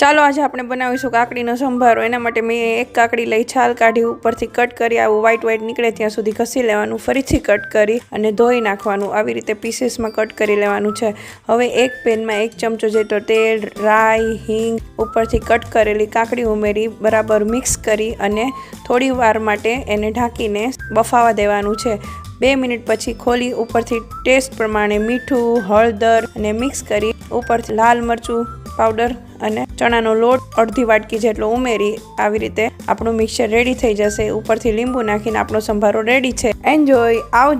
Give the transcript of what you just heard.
ચાલો આજે આપણે બનાવીશું કાકડીનો સંભારો। એના માટે મેં એક કાકડી લઈ છાલ કાઢી ઉપરથી કટ કરી આવું વ્હાઈટ નીકળે ત્યાં સુધી ઘસી લેવાનું, ફરીથી કટ કરી અને ધોઈ નાખવાનું। આવી રીતે પીસીસમાં કટ કરી લેવાનું છે। હવે એક પેનમાં 1 ચમચો જેટલો તેલ, રાઈ, હિંગ, ઉપરથી કટ કરેલી કાકડી ઉમેરી બરાબર મિક્સ કરી અને થોડી વાર માટે એને ઢાંકીને બફાવા દેવાનું છે। 2 મિનિટ પછી ખોલી ઉપરથી ટેસ્ટ પ્રમાણે મીઠું, હળદર અને મિક્સ કરી ઉપરથી લાલ મરચું પાવડર અને ચણાનો લોટ અડધી વાટકી જેટલો ઉમેરી આવી રીતે આપણું મિક્સર રેડી થઈ જશે। ઉપરથી લીંબુ નાખીને આપણો સંભારો રેડી છે। એન્જોય। આવજો।